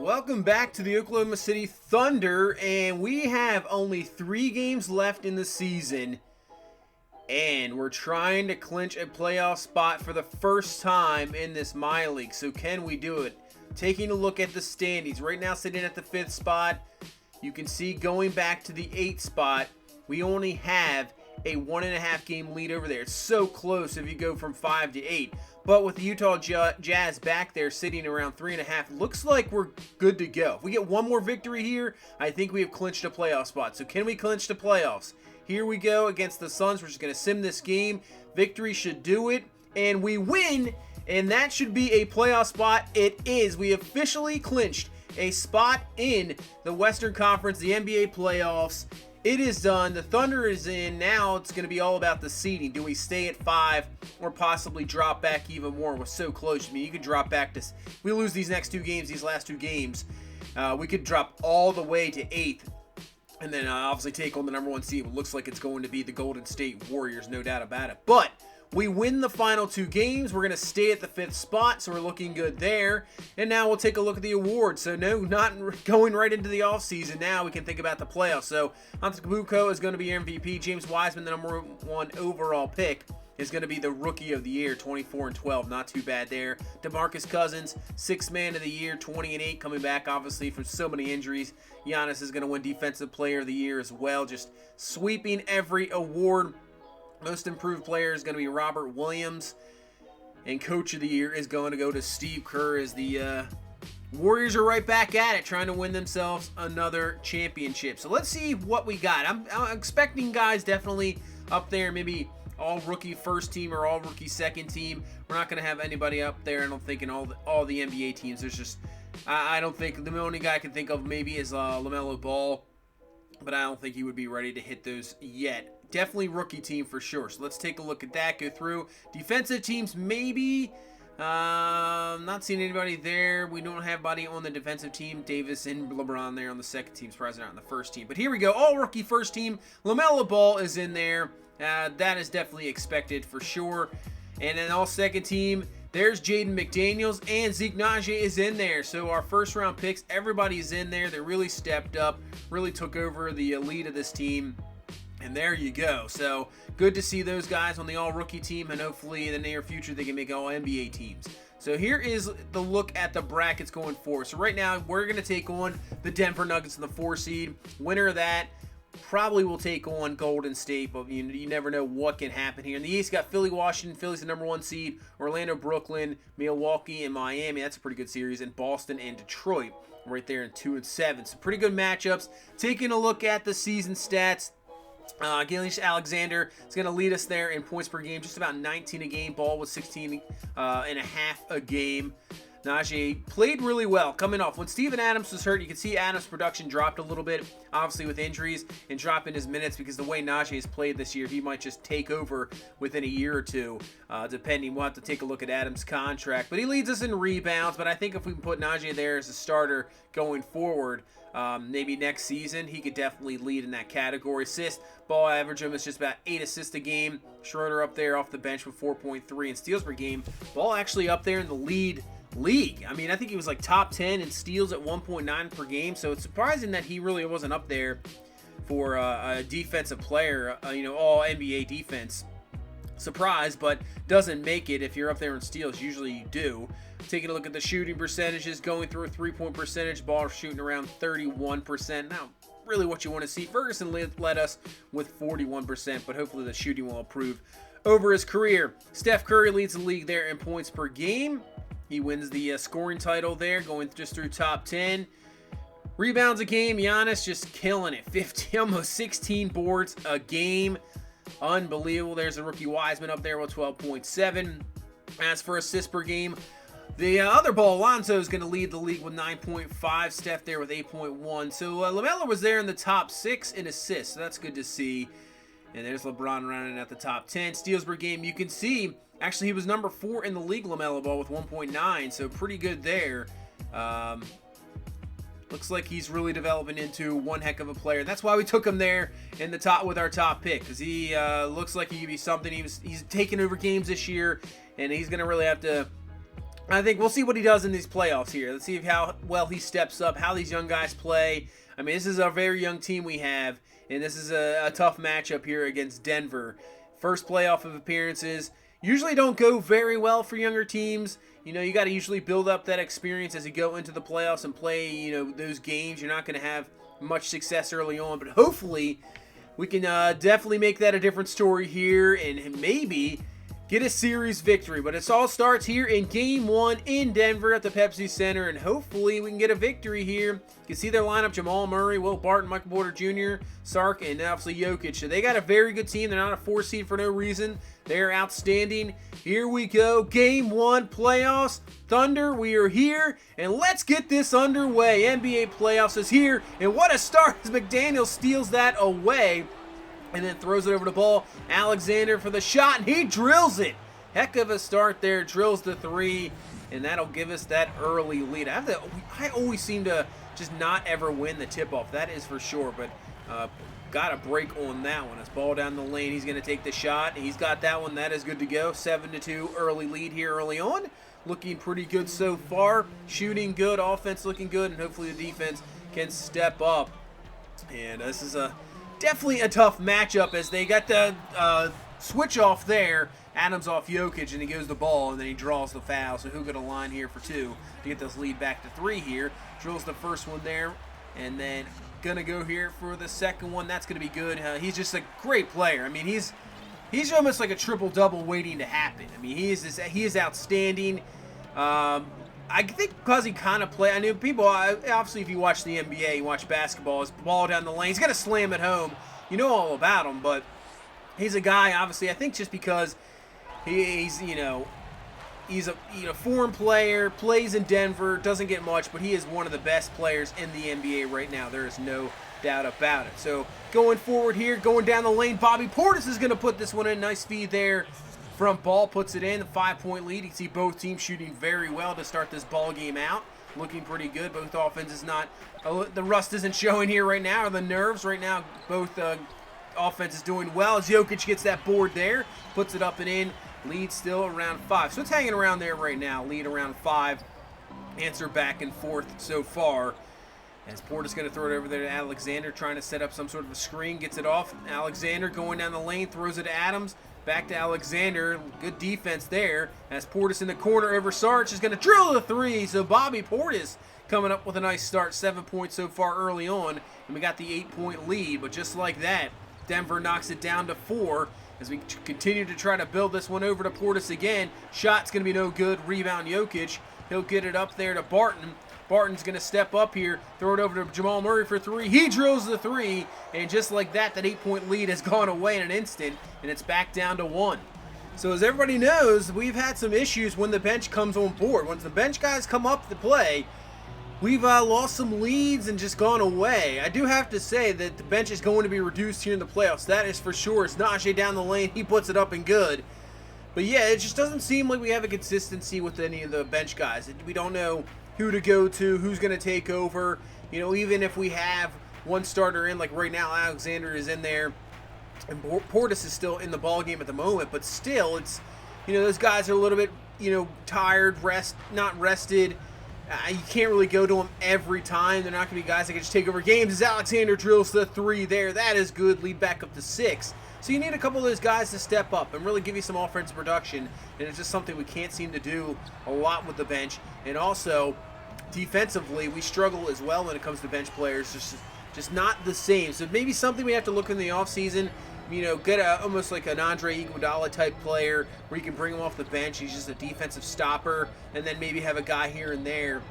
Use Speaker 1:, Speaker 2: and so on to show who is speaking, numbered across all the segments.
Speaker 1: Welcome back to the Oklahoma City Thunder, and we have only 3 games left in the season, and we're trying to clinch a playoff spot for the first time in this MyLeague. So can we do it? Taking a look at the standings, right now sitting at the 5th spot, you can see going back to the 8th spot, we only have a 1.5 game lead over there. It's so close if you go from 5 to 8. But with the Utah Jazz back there sitting around 3.5, looks like we're good to go. If we get one more victory here, I think we have clinched a playoff spot. So can we clinch the playoffs? Here we go against the Suns. We're just going to sim this game. Victory should do it. And we win. And that should be a playoff spot. It is. We officially clinched a spot in the Western Conference, the NBA playoffs. It is done. The Thunder is in. Now it's going to be all about the seeding. Do we stay at 5 or possibly drop back even more? We're so close. I mean, you could drop back to, if we lose these next 2 games, these last 2 games, we could drop all the way to 8th and then obviously take on the number 1 seed. It looks like it's going to be the Golden State Warriors, no doubt about it. But we win the final 2 games. We're going to stay at the 5th spot, so we're looking good there. And now we'll take a look at the awards. So no, not going right into the offseason. Now we can think about the playoffs. So Antetokounmpo is going to be your MVP. James Wiseman, the number 1 overall pick, is going to be the Rookie of the Year, 24-12. Not too bad there. DeMarcus Cousins, 6th Man of the Year, 20-8, coming back obviously from so many injuries. Giannis is going to win Defensive Player of the Year as well, just sweeping every award. Most Improved Player is going to be Robert Williams. And Coach of the Year is going to go to Steve Kerr, as the Warriors are right back at it, trying to win themselves another championship. So let's see what we got. I'm expecting guys definitely up there, maybe all-rookie first team or all-rookie second team. We're not going to have anybody up there, I don't think, in all the NBA teams. There's just, I don't think, the only guy I can think of maybe is LaMelo Ball, but I don't think he would be ready to hit those yet. Definitely rookie team for sure. So let's take a look at that, go through. Defensive teams, maybe. Not seeing anybody there. We don't have anybody on the defensive team. Davis and LeBron there on the second team. Surprised they're not on the first team. But here we go. All rookie first team. LaMelo Ball is in there. That is definitely expected for sure. And then all second team, there's Jaden McDaniels, and Zeke Naji is in there. So our first round picks, everybody's in there. They really stepped up, really took over the lead of this team. And there you go. So good to see those guys on the all-rookie team, and hopefully in the near future they can make all-NBA teams. So here is the look at the brackets going forward. So right now we're going to take on the Denver Nuggets in the 4 seed. Winner of that probably will take on Golden State, but you never know what can happen here. In the East, got Philly, Washington. Philly's the number 1 seed. Orlando, Brooklyn, Milwaukee, and Miami. That's a pretty good series. And Boston and Detroit right there in 2 and 7. So pretty good matchups. Taking a look at the season stats. Gilgeous Alexander is going to lead us there in points per game, just about 19 a game. Ball with 16 and a half a game. Najee played really well coming off. When Steven Adams was hurt, you can see Adams' production dropped a little bit, obviously with injuries, and dropping his minutes because the way Najee has played this year, he might just take over within a year or two, depending. We'll have to take a look at Adams' contract. But he leads us in rebounds, but I think if we can put Najee there as a starter going forward, maybe next season, he could definitely lead in that category. Assist, ball average almost just about 8 assists a game. Schroeder up there off the bench with 4.3, and steals per game. Ball actually up there in the league. I mean, I think he was like top 10 in steals at 1.9 per game, so it's surprising that he really wasn't up there for a defensive player, all NBA defense. Surprise, but doesn't make it if you're up there in steals. Usually you do. Taking a look at the shooting percentages, going through a 3-point percentage, ball shooting around 31%. Now, really what you want to see. Ferguson led us with 41%, but hopefully the shooting will improve over his career. Steph Curry leads the league there in points per game. He wins the scoring title there, going just through top 10. Rebounds a game, Giannis just killing it. 50, almost 16 boards a game. Unbelievable. There's a rookie Wiseman up there with 12.7. As for assists per game, the other ball, Alonzo, is going to lead the league with 9.5. Steph there with 8.1. So LaMelo was there in the top 6 in assists. So that's good to see. And there's LeBron running at the top 10. Steals per game, you can see, actually he was number 4 in the league, LaMelo Ball, with 1.9. So pretty good there. Looks like he's really developing into one heck of a player. That's why we took him there in the top with our top pick, because he looks like he could be something. He's taking over games this year, and he's going to really have to I think we'll see what he does in these playoffs here. Let's see how well he steps up, how these young guys play. I mean, this is a very young team we have, and this is a tough matchup here against Denver. First playoff of appearances. Usually don't go very well for younger teams. You know, you got to usually build up that experience as you go into the playoffs and play, you know, those games. You're not going to have much success early on, but hopefully we can definitely make that a different story here and maybe get a series victory. But it all starts here in Game 1 in Denver at the Pepsi Center, and hopefully we can get a victory here. You can see their lineup: Jamal Murray, Will Barton, Michael Porter Jr., Sark, and obviously Jokic. So they got a very good team. They're not a 4 seed for no reason. They're outstanding. Here we go. Game 1 playoffs. Thunder, we are here, and let's get this underway. NBA playoffs is here, and what a start as McDaniel steals that away. And then throws it over the ball. Alexander for the shot, and he drills it. Heck of a start there. Drills the 3, and that'll give us that early lead. I always seem to just not ever win the tip-off. That is for sure, but got a break on that one. It's ball down the lane. He's going to take the shot. He's got that one. That is good to go. 7-2 early lead here early on. Looking pretty good so far. Shooting good. Offense looking good, and hopefully the defense can step up. And this is definitely a tough matchup as they got the switch off there. Adams off Jokic, and he goes the ball, and then he draws the foul. So who got a line here for 2 to get this lead back to 3 here. Drills the first one there, and then going to go here for the second one. That's going to be good. He's just a great player. I mean, he's almost like a triple-double waiting to happen. I mean, he is outstanding. I think because he kind of play. I know people, obviously, if you watch the NBA, you watch basketball, his ball down the lane, he's going to slam it home. You know all about him, but he's a guy, obviously, I think just because he's a foreign player, plays in Denver, doesn't get much, but he is one of the best players in the NBA right now. There is no doubt about it. So going forward here, going down the lane, Bobby Portis is going to put this one in. Nice feed there. Front ball puts it in, a 5-point lead. You can see both teams shooting very well to start this ball game out. Looking pretty good. Both offenses not, the rust isn't showing here right now, or the nerves right now. Both offenses doing well as Jokic gets that board there, puts it up and in. Lead still around 5. So it's hanging around there right now. Lead around 5. Answer back and forth so far. As Portis going to throw it over there to Alexander, trying to set up some sort of a screen. Gets it off. Alexander going down the lane, throws it to Adams. Back to Alexander. Good defense there. As Portis in the corner over Sarge is going to drill the 3. So Bobby Portis coming up with a nice start. 7 points so far early on. And we got the 8-point lead. But just like that, Denver knocks it down to 4. As we continue to try to build this one over to Portis again. Shot's going to be no good. Rebound Jokic. He'll get it up there to Barton. Barton's going to step up here, throw it over to Jamal Murray for 3. He drills the 3, and just like that, that 8-point lead has gone away in an instant, and it's back down to 1. So as everybody knows, we've had some issues when the bench comes on board. Once the bench guys come up to play, we've lost some leads and just gone away. I do have to say that the bench is going to be reduced here in the playoffs. That is for sure. It's Najee down the lane. He puts it up and good. But yeah, it just doesn't seem like we have a consistency with any of the bench guys. We don't know who to go to, who's going to take over. You know, even if we have one starter in, like right now, Alexander is in there, and Portis is still in the ball game at the moment, but still, it's, you know, those guys are a little bit, you know, tired, not rested. You can't really go to them every time. They're not going to be guys that can just take over games. As Alexander drills the 3 there, that is good. Lead back up to 6. So you need a couple of those guys to step up and really give you some offensive production, and it's just something we can't seem to do a lot with the bench. And also, defensively, we struggle as well when it comes to bench players, just not the same. So maybe something we have to look in the offseason, you know, get almost like an Andre Iguodala type player where you can bring him off the bench. He's just a defensive stopper, and then maybe have a guy here and there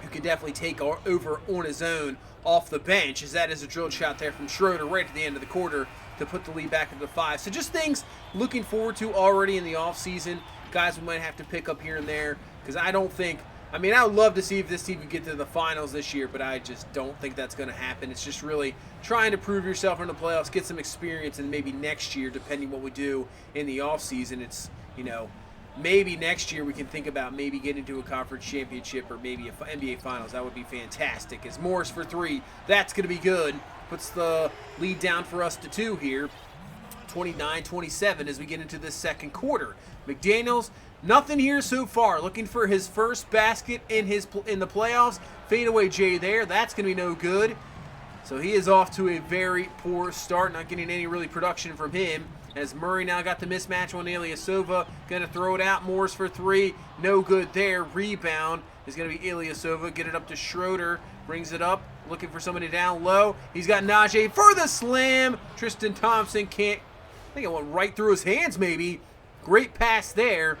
Speaker 1: who can definitely take over on his own off the bench, as that is a drilled shot there from Schroeder right at the end of the quarter to put the lead back into 5. So just things looking forward to already in the offseason. Guys we might have to pick up here and there, because I don't think, I mean, I would love to see if this team could get to the finals this year, but I just don't think that's going to happen. It's just really trying to prove yourself in the playoffs, get some experience, and maybe next year, depending what we do in the offseason, it's, you know, maybe next year we can think about maybe getting to a conference championship or maybe a NBA finals. That would be fantastic. As Morris for 3, that's going to be good. Puts the lead down for us to 2 here. 29-27 as we get into this second quarter. McDaniels, nothing here so far. Looking for his first basket in the playoffs. Fadeaway J there. That's going to be no good. So he is off to a very poor start. Not getting any really production from him. As Murray now got the mismatch on Ilyasova. Going to throw it out. Morris for three. No good there. Rebound is going to be Ilyasova. Get it up to Schroeder. Brings it up. Looking for somebody down low. He's got Najee for the slam. Tristan Thompson can't. I think it went right through his hands maybe. Great pass there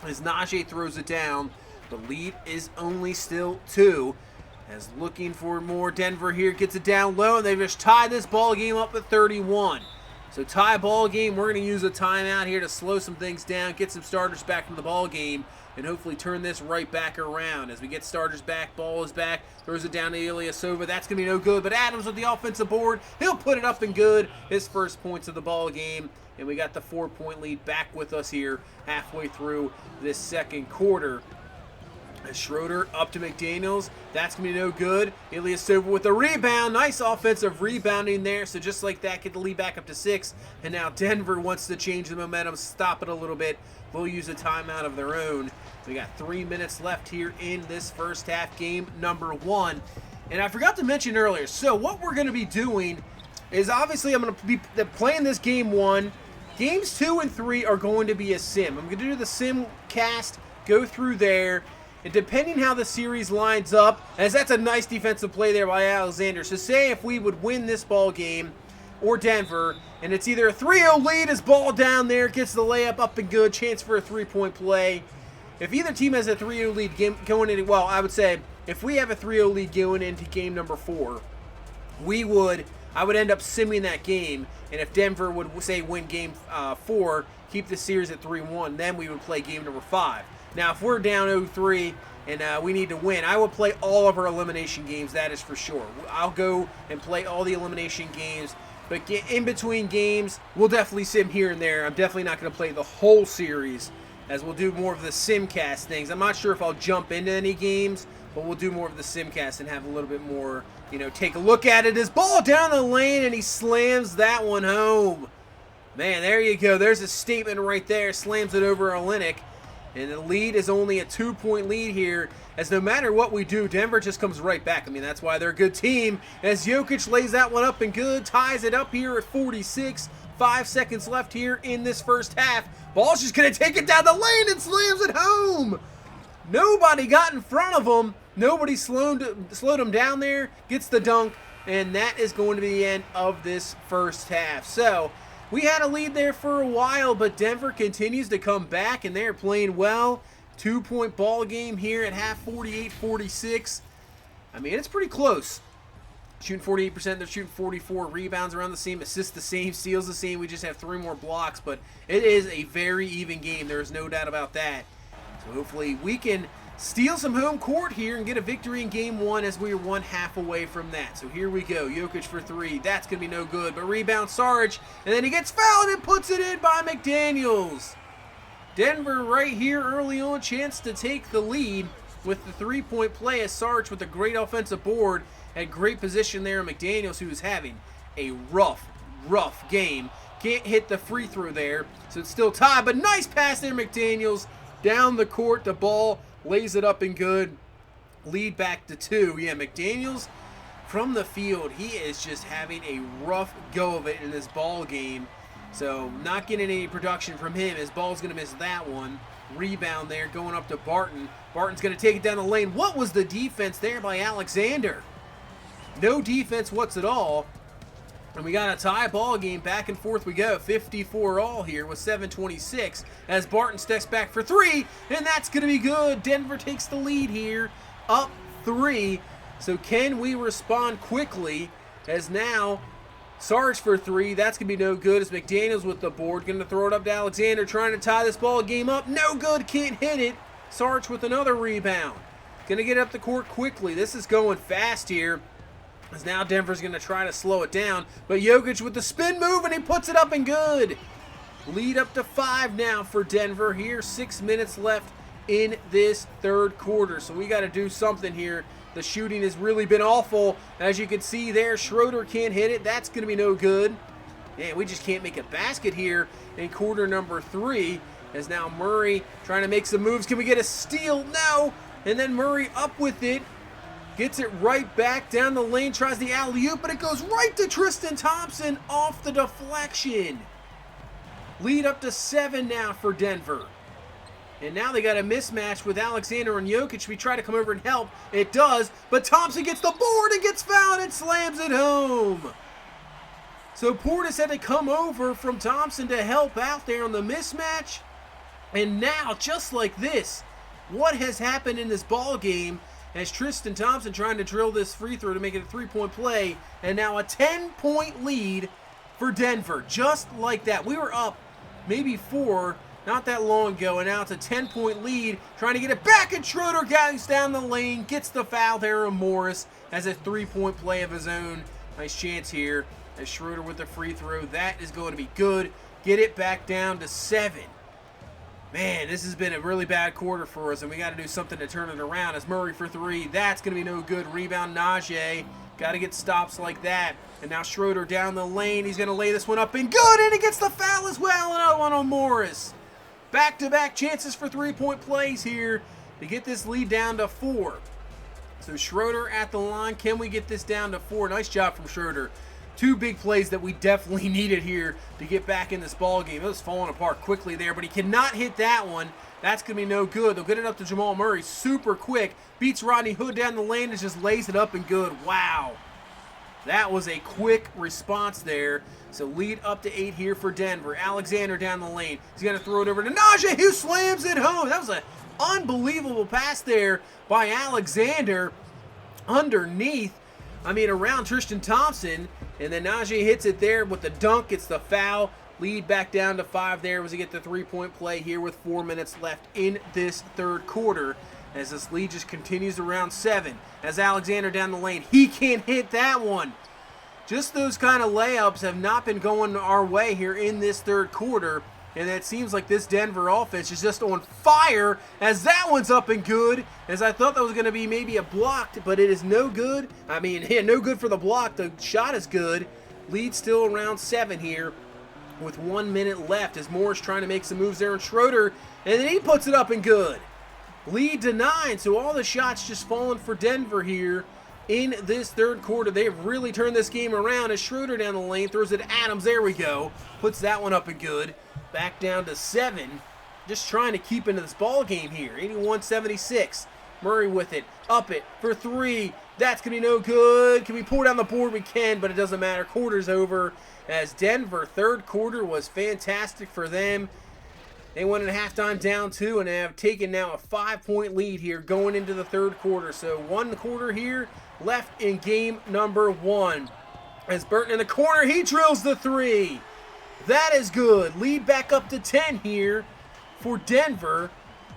Speaker 1: as Najee throws it down. The lead is only still 2. As looking for more, Denver here gets it down low, and they've just tied this ball game up at 31. So tie ball game, we're going to use a timeout here to slow some things down, get some starters back from the ball game, and hopefully turn this right back around. As we get starters back, ball is back, throws it down to Ilyasova. That's going to be no good, but Adams with the offensive board. He'll put it up and good. His first points of the ball game, and we got the 4-point lead back with us here halfway through this second quarter. Schroeder up to McDaniels. That's going to be no good. Ilyasova with the rebound. Nice offensive rebounding there. So just like that, get the lead back up to 6. And now Denver wants to change the momentum, stop it a little bit. They'll use a timeout of their own. We got 3 minutes left here in this first half, game number 1. And I forgot to mention earlier, so what we're going to be doing is obviously I'm going to be playing this game 1. Games 2 and 3 are going to be a sim. I'm going to do the sim cast, go through there. And depending how the series lines up, as that's a nice defensive play there by Alexander. So say if we would win this ball game, or Denver, and it's either a 3-0 lead, his ball down there, gets the layup up and good, chance for a 3-point play. If either team has a 3-0 lead going into, well, I would say if we have a 3-0 lead going into game number 4, I would end up simming that game. And if Denver would, say, win game 4, keep the series at 3-1, then we would play game number 5. Now, if we're down 0-3 and we need to win, I will play all of our elimination games, that is for sure. I'll go and play all the elimination games, but in between games, we'll definitely sim here and there. I'm definitely not going to play the whole series, as we'll do more of the simcast things. I'm not sure if I'll jump into any games, but we'll do more of the simcast and have a little bit more, take a look at it. His ball down the lane, and he slams that one home. Man, there you go. There's a statement right there. Slams it over Olynyk. And the lead is only a 2-point lead here, as no matter what we do, Denver just comes right back. I mean, that's why they're a good team. As Jokic lays that one up and good, ties it up here at 46. 5 seconds left here in this first half. Ball's just going to take it down the lane and slams it home. Nobody got in front of him. Nobody slowed him down there. Gets the dunk, and that is going to be the end of this first half. So we had a lead there for a while, but Denver continues to come back, and they're playing well. 2-point ball game here at half, 48-46. I mean, it's pretty close. Shooting 48%, they're shooting 44. Rebounds around the same, assists the same, steals the same. We just have 3 more blocks, but it is a very even game. There is no doubt about that. So hopefully we can steal some home court here and get a victory in game 1, as we are 1 half away from that. So here we go. Jokic for 3. That's going to be no good. But rebound Sarge. And then he gets fouled and puts it in by McDaniels. Denver right here early on. Chance to take the lead with the 3-point play, as Sarge with a great offensive board. Had great position there. McDaniels, who is having a rough game. Can't hit the free throw there. So it's still tied. But nice pass there, McDaniels. Down the court. The ball lays it up and good. Lead back to 2. Yeah, McDaniels from the field, he is just having a rough go of it in this ball game. So not getting any production from him. His ball's going to miss that one. Rebound there going up to Barton. Barton's going to take it down the lane. What was the defense there by Alexander? No defense what's at all. And we got a tie ball game. Back and forth we go. 54 all here with 7:26 as Barton steps back for 3. And that's going to be good. Denver takes the lead here. Up 3. So can we respond quickly, as now Sarge for 3. That's going to be no good, as McDaniels with the board. Going to throw it up to Alexander, trying to tie this ball game up. No good. Can't hit it. Sarge with another rebound. Going to get up the court quickly. This is going fast here, as now Denver's going to try to slow it down. But Jokic with the spin move, and he puts it up and good. Lead up to 5 now for Denver here. 6 minutes left in this third quarter. So we got to do something here. The shooting has really been awful. As you can see there, Schroeder can't hit it. That's going to be no good. And we just can't make a basket here in quarter number 3. As now Murray trying to make some moves. Can we get a steal? No. And then Murray up with it. Gets it right back down the lane. Tries the alley-oop, but it goes right to Tristan Thompson off the deflection. Lead up to 7 now for Denver. And now they got a mismatch with Alexander and Jokic. We try to come over and help. It does, but Thompson gets the board and gets fouled and slams it home. So Portis had to come over from Thompson to help out there on the mismatch. And now, just like this, what has happened in this ball game as Tristan Thompson trying to drill this free throw to make it a 3-point play, and now a 10-point lead for Denver. Just like that. We were up maybe 4 not that long ago, and now it's a 10-point lead, trying to get it back, and Schroeder goes down the lane, gets the foul there, and Morris has a 3-point play of his own. Nice chance here as Schroeder with the free throw. That is going to be good. Get it back down to 7. Man, this has been a really bad quarter for us, and we got to do something to turn it around. As Murray for 3, that's going to be no good. Rebound, Najee. Got to get stops like that. And now Schroeder down the lane. He's going to lay this one up and good, and he gets the foul as well. Another one on Morris. Back-to-back chances for 3-point plays here to get this lead down to 4. So Schroeder at the line. Can we get this down to 4? Nice job from Schroeder. 2 big plays that we definitely needed here to get back in this ball game. It was falling apart quickly there, but he cannot hit that one. That's going to be no good. They'll get it up to Jamal Murray super quick. Beats Rodney Hood down the lane and just lays it up and good. Wow. That was a quick response there. So lead up to 8 here for Denver. Alexander down the lane. He's going to throw it over to Najee, who slams it home. That was an unbelievable pass there by Alexander underneath. Around Tristan Thompson. And then Najee hits it there with the dunk. It's the foul. Lead back down to 5 there as we get the 3-point play here with 4 minutes left in this third quarter. As this lead just continues around 7. As Alexander down the lane. He can't hit that one. Just those kind of layups have not been going our way here in this third quarter. And it seems like this Denver offense is just on fire as that one's up and good. As I thought that was going to be maybe a blocked, but it is no good. No good for the block. The shot is good. Lead still around 7 here with 1 minute left as Morris trying to make some moves there on Schroeder. And then he puts it up and good. Lead to 9. So all the shots just falling for Denver here in this third quarter. They have really turned this game around as Schroeder down the lane throws it to Adams. There we go. Puts that one up and good. Back down to 7. Just trying to keep into this ball game here. 81-76. Murray with it. Up it for 3. That's going to be no good. Can we pour down the board? We can, but it doesn't matter. Quarter's over as Denver. Third quarter was fantastic for them. They went at halftime down 2 and have taken now a 5-point lead here going into the third quarter. So 1 quarter here left in game number 1. As Burton in the corner, he drills the 3. That is good. Lead back up to 10 here for Denver.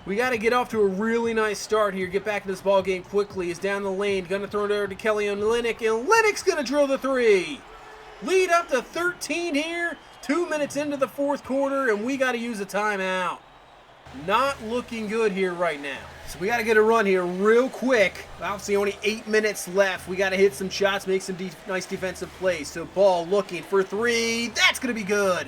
Speaker 1: We got to get off to a really nice start here. Get back in this ball game quickly. He's down the lane. Going to throw it over to Kelly Olynyk. And Olynyk's going to drill the 3. Lead up to 13 here. 2 minutes into the fourth quarter. And we got to use a timeout. Not looking good here right now. So we got to get a run here real quick. Obviously only 8 minutes left. We got to hit some shots, make some nice defensive plays. So Ball looking for 3. That's going to be good.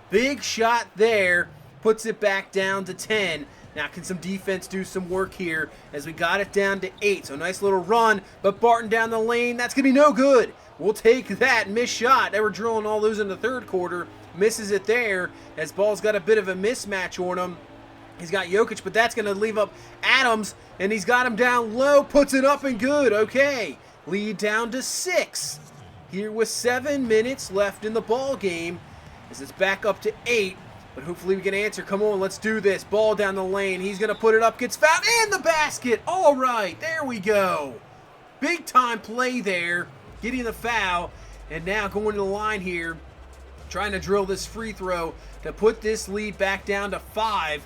Speaker 1: Big shot there. Puts it back down to 10. Now can some defense do some work here as we got it down to 8. So nice little run. But Barton down the lane. That's going to be no good. We'll take that missed shot. They were drilling all those in the third quarter. Misses it there as Ball's got a bit of a mismatch on him. He's got Jokic, but that's going to leave up Adams, and he's got him down low, puts it up and good. Okay, lead down to 6 here with 7 minutes left in the ball game as it's back up to 8, but hopefully we can answer. Come on, let's do this. Ball down the lane. He's going to put it up, gets fouled, and the basket. All right, there we go. Big time play there, getting the foul, and now going to the line here, trying to drill this free throw to put this lead back down to 5.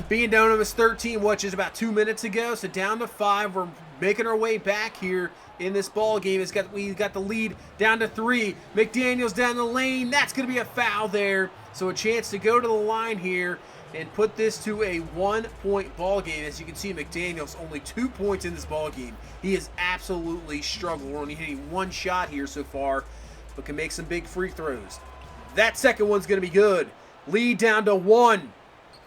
Speaker 1: Being down to 13, just about 2 minutes ago, so down to 5. We're making our way back here in this ball game. We got the lead down to 3. McDaniels down the lane. That's going to be a foul there. So a chance to go to the line here and put this to a 1-point ball game. As you can see, McDaniels only 2 points in this ball game. He has absolutely struggled. We're only hitting 1 shot here so far. but can make some big free throws. That second one's going to be good. Lead down to 1.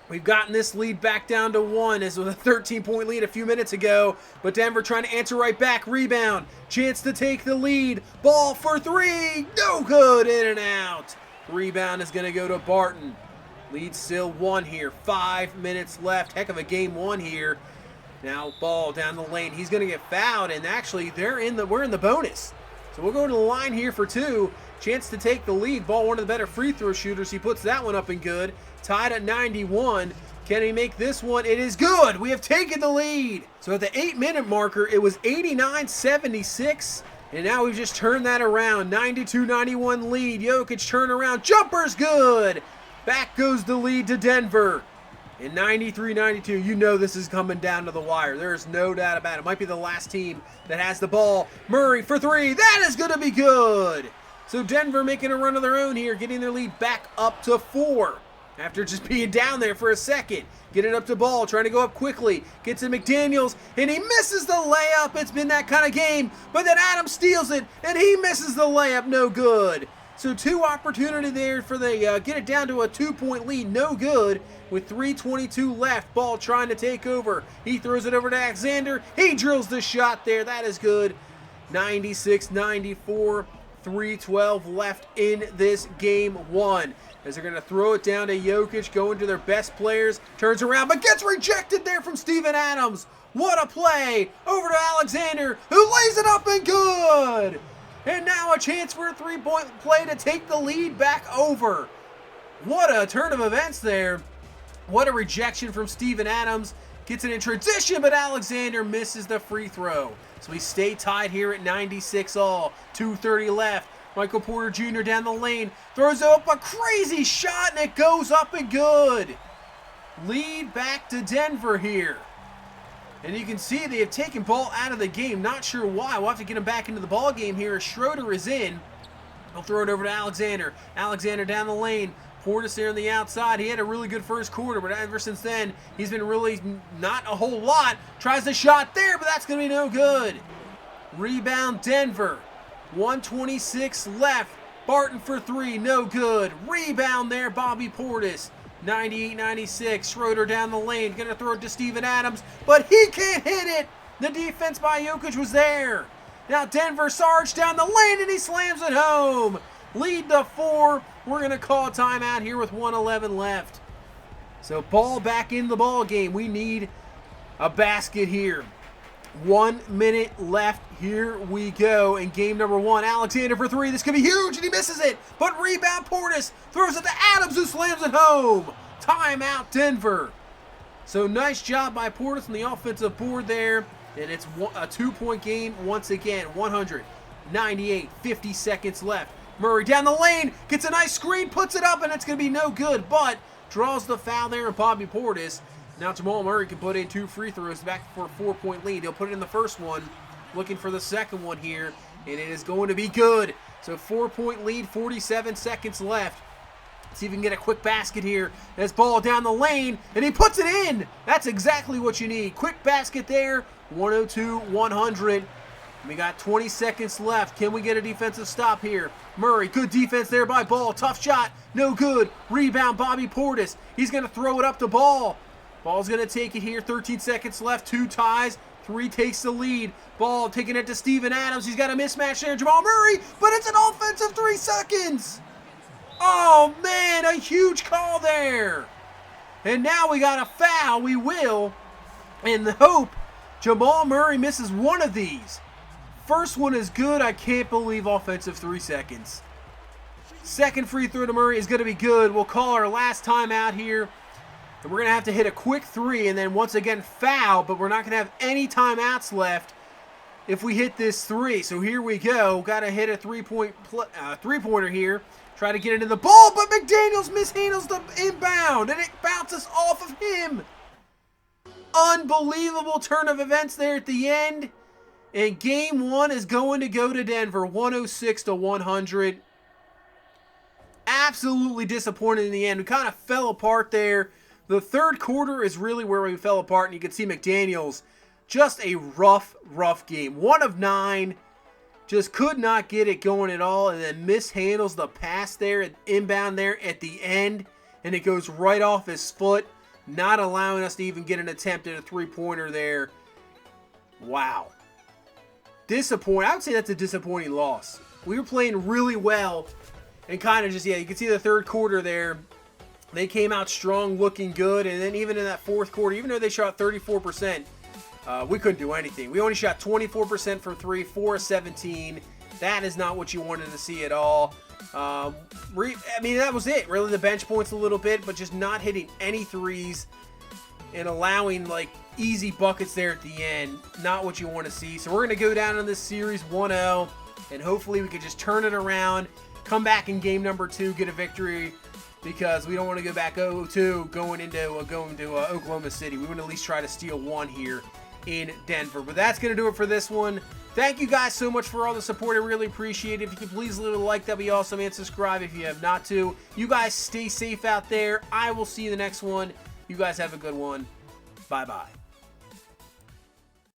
Speaker 1: We've gotten this lead back down to 1. This was a 13-point lead a few minutes ago, but Denver trying to answer right back. Rebound. Chance to take the lead. Ball for 3. No good. In and out. Rebound is going to go to Barton. Lead still 1 here. 5 minutes left. Heck of a game 1 here. Now ball down the lane. He's going to get fouled, and actually we're in the bonus. So we'll go to the line here for 2. Chance to take the lead. Ball, one of the better free throw shooters. He puts that one up and good. Tied at 91. Can he make this one? It is good. We have taken the lead. So at the 8-minute marker, it was 89-76. And now we've just turned that around. 92-91 lead. Jokic turnaround. Jumper's good. Back goes the lead to Denver. In 93-92, you know this is coming down to the wire. There is no doubt about it. It might be the last team that has the ball. Murray for 3. That is going to be good. So Denver making a run of their own here, getting their lead back up to 4. After just being down there for a second. Get it up to Ball, trying to go up quickly. Gets to McDaniels, and he misses the layup. It's been that kind of game. But then Adams steals it, and he misses the layup. No good. So 2 opportunity there for the get it down to a 2-point lead. No good with 3:22 left. Ball trying to take over. He throws it over to Alexander. He drills the shot there. That is good. 96-94. 3:12 left in this game 1. As they're going to throw it down to Jokic, going to their best players. Turns around, but gets rejected there from Steven Adams. What a play. Over to Alexander, who lays it up and good. And now a chance for a 3-point play to take the lead back over. What a turn of events there. What a rejection from Steven Adams. Gets it in transition, but Alexander misses the free throw. So we stay tied here at 96 all. 2:30 left. Michael Porter Jr. down the lane. Throws up a crazy shot, and it goes up and good. Lead back to Denver here. And you can see they have taken Ball out of the game. Not sure why. We'll have to get him back into the ball game here as Schroeder is in. He'll throw it over to Alexander. Alexander down the lane. Portis there on the outside. He had a really good first quarter, but ever since then, he's been really not a whole lot. Tries the shot there, but that's going to be no good. Rebound Denver. 1:26 left. Barton for 3, no good. Rebound there, Bobby Portis. 98-96. Schroeder down the lane. Going to throw it to Steven Adams, but he can't hit it. The defense by Jokic was there. Now Denver Sarge down the lane, and he slams it home. Lead to 4. We're going to call a timeout here with 1:11 left. So Ball back in the ball game. We need a basket here. 1 minute left. Here we go in game number 1. Alexander for 3. This could be huge, and he misses it. But rebound Portis throws it to Adams, who slams it home. Timeout Denver. So nice job by Portis on the offensive board there. And it's a 2-point game once again. 198, 50 seconds left. Murray down the lane, gets a nice screen, puts it up, and it's going to be no good, but draws the foul there, and Bobby Portis. Now Jamal Murray can put in 2 free throws back for a 4-point lead. He'll put it in the first one, looking for the second one here, and it is going to be good. So 4-point lead, 47 seconds left. See if we can get a quick basket here. There's Ball down the lane, and he puts it in. That's exactly what you need. Quick basket there, 102-100. We got 20 seconds left. Can we get a defensive stop here? Murray, good defense there by Ball. Tough shot, no good. Rebound, Bobby Portis. He's going to throw it up to Ball. Ball's going to take it here. 13 seconds left. 2 ties. 3 takes the lead. Ball taking it to Steven Adams. He's got a mismatch there. Jamal Murray, but it's an offensive 3 seconds. Oh, man, a huge call there. And now we got a foul. We will. And the hope Jamal Murray misses one of these. First one is good. I can't believe offensive 3 seconds. Second free throw to Murray is going to be good. We'll call our last timeout here. And we're going to have to hit a quick 3 and then once again foul, but we're not going to have any timeouts left if we hit this 3. So here we go. Got to hit a three-pointer here. Try to get it in the ball, but McDaniels mishandles the inbound, and it bounces off of him. Unbelievable turn of events there at the end. And game 1 is going to go to Denver, 106-100. Absolutely disappointed in the end. We kind of fell apart there. The third quarter is really where we fell apart, and you can see McDaniels, just a rough game. 1 of 9. Just could not get it going at all, and then mishandles the pass there, inbound there at the end, and it goes right off his foot, not allowing us to even get an attempt at a three-pointer there. Wow. Disappointing. I would say that's a disappointing loss. We were playing really well, and kind of just, yeah, you can see the third quarter there. They came out strong, looking good, and then even in that fourth quarter, even though they shot 34%, we couldn't do anything. We only shot 24% from 3, 4 of 17. That is not what you wanted to see at all. I mean, that was it. Really, the bench points a little bit, but just not hitting any threes and allowing, like, easy buckets there at the end. Not what you want to see. So we're going to go down in this series 1-0, and hopefully we can just turn it around, come back in game number 2, get a victory, because we don't want to go back 0-2 going into Oklahoma City. We want to at least try to steal one here in Denver. But that's going to do it for this one. Thank you guys so much for all the support. I really appreciate it. If you could please leave a like, that'd be awesome, and subscribe if you have not to. You guys stay safe out there. I will see you in the next one. You guys have a good one. Bye-bye.